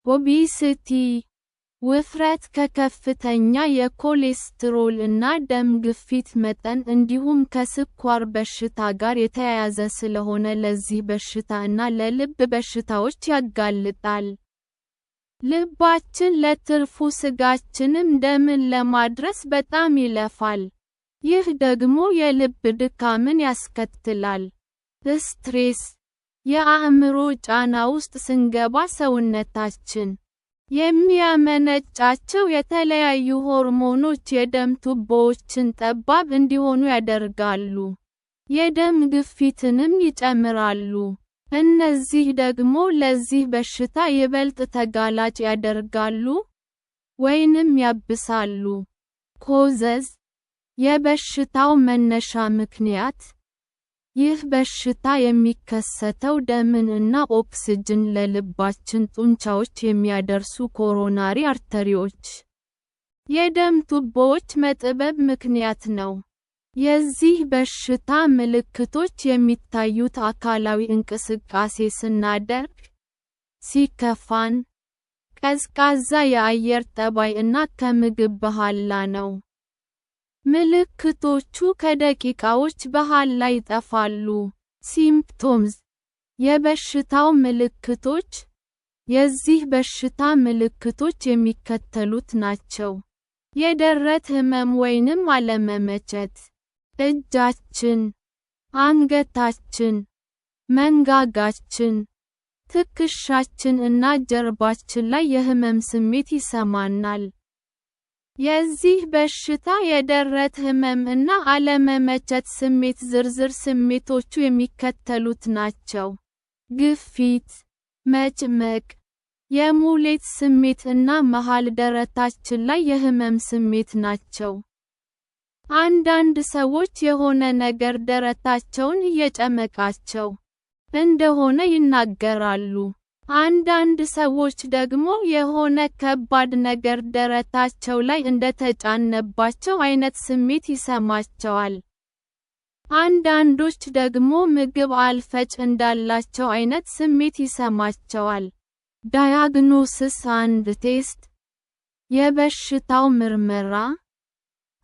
ኦቤሲቲ ውፍረት ከከፍተኛ የኮሌስትሮል እና ደም ግፊት መጠን እንዲሁም ከስኳር በሽታ ጋር የተያያዘ ስለሆነ ለዚህ በሽታ እና ለልብ በሽታዎች ያጋልጣል። ልባችን ለትርፉ ስጋችንም ደምን ለማድረስ በጣም ይለፋል። ይህ ደግሞ የልብ ድካምን ያስከትላል። ስትሬስ የአእምሮ ጫና ውስጥ ስንገባ ሰውነታችን የሚያመነጫቸው የተለያዩ ሆርሞኖች የደም ቱቦዎችን ጠባብ እንዲሆኑ ያደርጋሉ፣ የደም ግፊትንም ይጨምራሉ። እነዚህ ደግሞ ለዚህ በሽታ ይበልጥ ተጋላጭ ያደርጋሉ ወይንም ያብሳሉ። ኮዘዝ የበሽታው መነሻ ምክንያት ይህ በሽታ የሚከሰተው ደምን እና ኦክስጅን ለልባችን ጡንቻዎች የሚያደርሱ ኮሮናሪ አርተሪዎች የደም ቱቦዎች መጥበብ ምክንያት ነው። የዚህ በሽታ ምልክቶች የሚታዩት አካላዊ እንቅስቃሴ ስናደርግ፣ ሲከፋን፣ ቀዝቃዛ የአየር ጠባይ እና ከምግብ በኋላ ነው። ምልክቶቹ ከደቂቃዎች በኋላ ይጠፋሉ። ሲምፕቶምስ የበሽታው ምልክቶች የዚህ በሽታ ምልክቶች የሚከተሉት ናቸው። የደረት ህመም ወይንም አለመመቸት፣ እጃችን፣ አንገታችን፣ መንጋጋችን፣ ትከሻችን እና ጀርባችን ላይ የህመም ስሜት ይሰማናል። የዚህ በሽታ የደረት ህመም እና አለመመቸት ስሜት ዝርዝር ስሜቶቹ የሚከተሉት ናቸው። ግፊት፣ መጭመቅ፣ የሙሌት ስሜት እና መሃል ደረታችን ላይ የህመም ስሜት ናቸው። አንዳንድ ሰዎች የሆነ ነገር ደረታቸውን እየጨመቃቸው እንደሆነ ይናገራሉ። አንዳንድ ሰዎች ደግሞ የሆነ ከባድ ነገር ደረታቸው ላይ እንደተጫነባቸው አይነት ስሜት ይሰማቸዋል። አንዳንዶች ደግሞ ምግብ አልፈጭ እንዳላቸው አይነት ስሜት ይሰማቸዋል። ዳያግኖሲስ አንድ ቴስት የበሽታው ምርመራ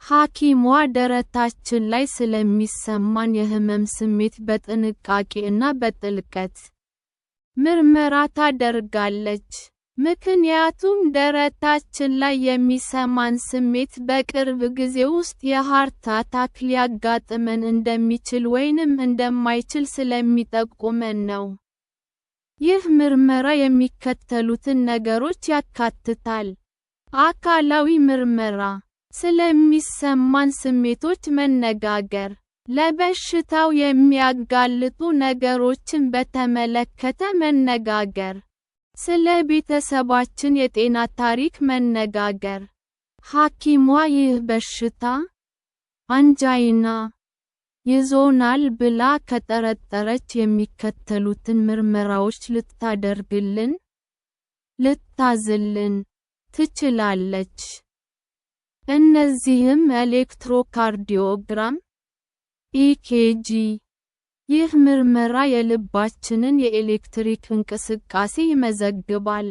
ሐኪሟ ደረታችን ላይ ስለሚሰማን የህመም ስሜት በጥንቃቄ እና በጥልቀት ምርመራ ታደርጋለች። ምክንያቱም ደረታችን ላይ የሚሰማን ስሜት በቅርብ ጊዜ ውስጥ የሃርት አታክ ሊያጋጥመን እንደሚችል ወይንም እንደማይችል ስለሚጠቁመን ነው። ይህ ምርመራ የሚከተሉትን ነገሮች ያካትታል። አካላዊ ምርመራ፣ ስለሚሰማን ስሜቶች መነጋገር፣ ለበሽታው የሚያጋልጡ ነገሮችን በተመለከተ መነጋገር፣ ስለ ቤተሰባችን የጤና ታሪክ መነጋገር። ሐኪሟ ይህ በሽታ አንጃይና ይዞናል ብላ ከጠረጠረች የሚከተሉትን ምርመራዎች ልታዝልን ትችላለች። እነዚህም ኤሌክትሮካርዲዮግራም፣ ኢኬጂ። ይህ ምርመራ የልባችንን የኤሌክትሪክ እንቅስቃሴ ይመዘግባል።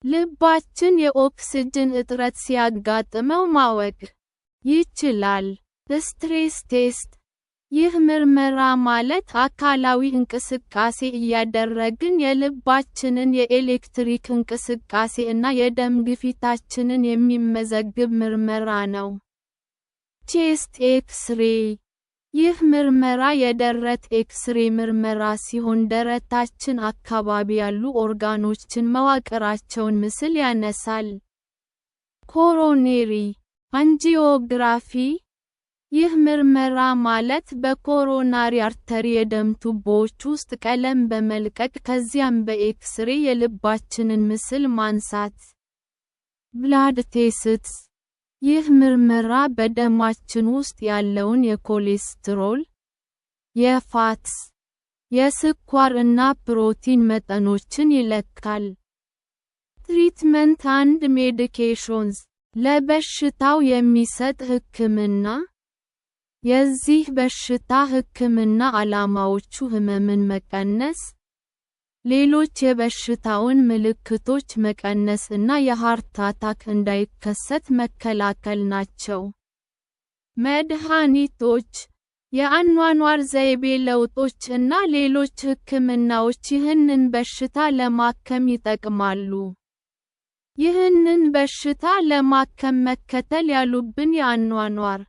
ልባችን የኦክስጅን እጥረት ሲያጋጥመው ማወቅ ይችላል። ስትሬስ ቴስት። ይህ ምርመራ ማለት አካላዊ እንቅስቃሴ እያደረግን የልባችንን የኤሌክትሪክ እንቅስቃሴ እና የደም ግፊታችንን የሚመዘግብ ምርመራ ነው። ቼስት ኤክስ-ሬይ። ይህ ምርመራ የደረት ኤክስ-ሬይ ምርመራ ሲሆን ደረታችን አካባቢ ያሉ ኦርጋኖችን መዋቅራቸውን ምስል ያነሳል። ኮሮኔሪ አንጂኦግራፊ። ይህ ምርመራ ማለት በኮሮናሪ አርተሪ የደም ቱቦዎች ውስጥ ቀለም በመልቀቅ ከዚያም በኤክስ-ሬይ የልባችንን ምስል ማንሳት። ብላድ ቴስትስ። ይህ ምርመራ በደማችን ውስጥ ያለውን የኮሌስትሮል፣ የፋትስ፣ የስኳር እና ፕሮቲን መጠኖችን ይለካል። ትሪትመንት አንድ ሜዲኬሽንስ። ለበሽታው የሚሰጥ ሕክምና። የዚህ በሽታ ሕክምና ዓላማዎቹ ህመምን መቀነስ፣ ሌሎች የበሽታውን ምልክቶች መቀነስ እና የሃርት አታክ እንዳይከሰት መከላከል ናቸው። መድኃኒቶች፣ የአኗኗር ዘይቤ ለውጦች እና ሌሎች ሕክምናዎች ይህንን በሽታ ለማከም ይጠቅማሉ። ይህንን በሽታ ለማከም መከተል ያሉብን የአኗኗር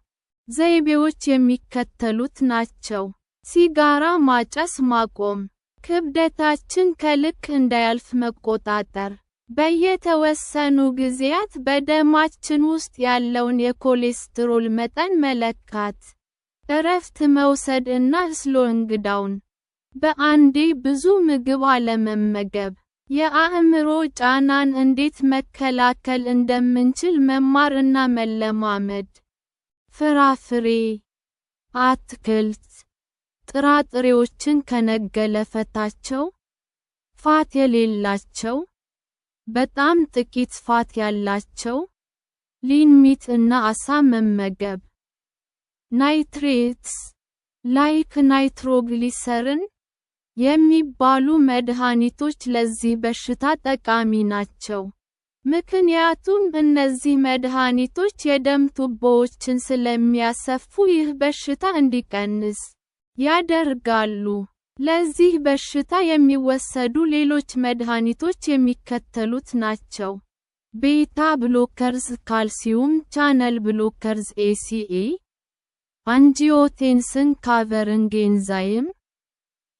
ዘይቤዎች የሚከተሉት ናቸው። ሲጋራ ማጨስ ማቆም፣ ክብደታችን ከልክ እንዳያልፍ መቆጣጠር፣ በየተወሰኑ ጊዜያት በደማችን ውስጥ ያለውን የኮሌስትሮል መጠን መለካት፣ እረፍት መውሰድ እና ስሎዊንግ ዳውን፣ በአንዴ ብዙ ምግብ አለመመገብ፣ የአእምሮ ጫናን እንዴት መከላከል እንደምንችል መማር እና መለማመድ። ፍራፍሬ፣ አትክልት፣ ጥራጥሬዎችን ከነገለፈታቸው፣ ፋት የሌላቸው፣ በጣም ጥቂት ፋት ያላቸው፣ ሊን ሚት እና አሳ መመገብ። ናይትሬትስ፣ ላይክ ናይትሮግሊሰሪን የሚባሉ መድኃኒቶች ለዚህ በሽታ ጠቃሚ ናቸው። ምክንያቱም እነዚህ መድኃኒቶች የደም ቱቦዎችን ስለሚያሰፉ ይህ በሽታ እንዲቀንስ ያደርጋሉ። ለዚህ በሽታ የሚወሰዱ ሌሎች መድኃኒቶች የሚከተሉት ናቸው። ቤታ ብሎከርስ፣ ካልሲዩም ቻነል ብሎከርስ፣ ACE፣ አንጂዮቴንሲን ካቨሪንግ ኤንዛይም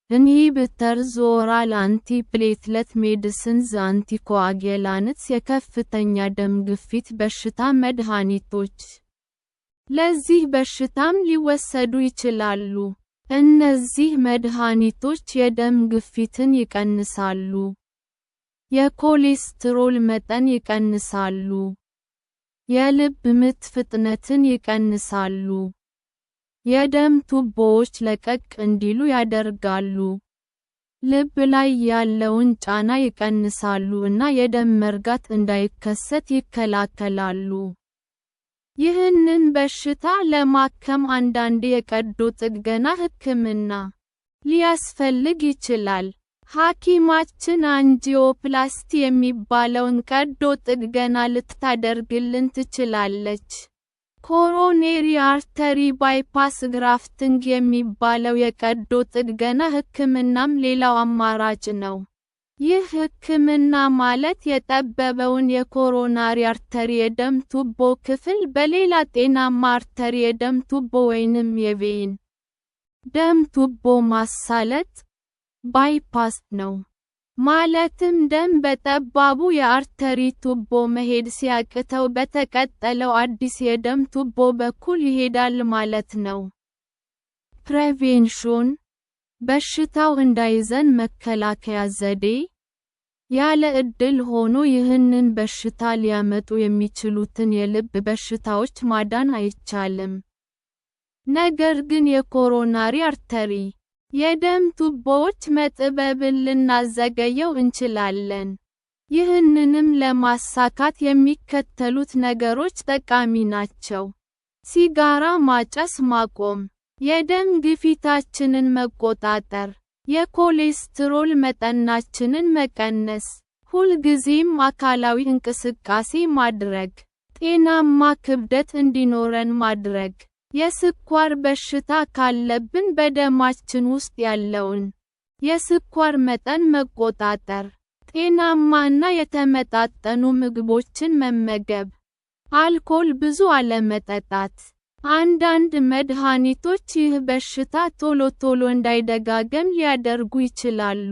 ኢንሂቢተርስ፣ ኦራል አንቲፕሌትለት ሜዲሲንስ፣ አንቲኮአጌላንትስ፣ የከፍተኛ ደም ግፊት በሽታ መድኃኒቶች ለዚህ በሽታም ሊወሰዱ ይችላሉ። እነዚህ መድኃኒቶች የደም ግፊትን ይቀንሳሉ፣ የኮሌስትሮል መጠን ይቀንሳሉ፣ የልብ ምት ፍጥነትን ይቀንሳሉ፣ የደም ቱቦዎች ለቀቅ እንዲሉ ያደርጋሉ፣ ልብ ላይ ያለውን ጫና ይቀንሳሉ እና የደም መርጋት እንዳይከሰት ይከላከላሉ። ይህንን በሽታ ለማከም አንዳንድ የቀዶ ጥገና ሕክምና ሊያስፈልግ ይችላል። ሐኪማችን አንጂዮፕላስቲ የሚባለውን ቀዶ ጥገና ልታደርግልን ትችላለች። ኮሮኔሪ አርተሪ ባይፓስ ግራፍቲንግ የሚባለው የቀዶ ጥገና ሕክምናም ሌላው አማራጭ ነው። ይህ ሕክምና ማለት የጠበበውን የኮሮናሪ አርተሪ የደም ቱቦ ክፍል በሌላ ጤናማ አርተሪ የደም ቱቦ ወይንም የቬን ደም ቱቦ ማሳለጥ ባይፓስ ነው። ማለትም ደም በጠባቡ የአርተሪ ቱቦ መሄድ ሲያቅተው በተቀጠለው አዲስ የደም ቱቦ በኩል ይሄዳል ማለት ነው። ፕሬቬንሽን፣ በሽታው እንዳይዘን መከላከያ ዘዴ። ያለ ዕድል ሆኖ ይህንን በሽታ ሊያመጡ የሚችሉትን የልብ በሽታዎች ማዳን አይቻልም። ነገር ግን የኮሮናሪ አርተሪ የደም ቱቦዎች መጥበብን ልናዘገየው እንችላለን። ይህንንም ለማሳካት የሚከተሉት ነገሮች ጠቃሚ ናቸው። ሲጋራ ማጨስ ማቆም፣ የደም ግፊታችንን መቆጣጠር፣ የኮሌስትሮል መጠናችንን መቀነስ፣ ሁልጊዜም አካላዊ እንቅስቃሴ ማድረግ፣ ጤናማ ክብደት እንዲኖረን ማድረግ፣ የስኳር በሽታ ካለብን በደማችን ውስጥ ያለውን የስኳር መጠን መቆጣጠር፣ ጤናማ እና የተመጣጠኑ ምግቦችን መመገብ፣ አልኮል ብዙ አለመጠጣት። አንዳንድ መድኃኒቶች ይህ በሽታ ቶሎ ቶሎ እንዳይደጋገም ሊያደርጉ ይችላሉ።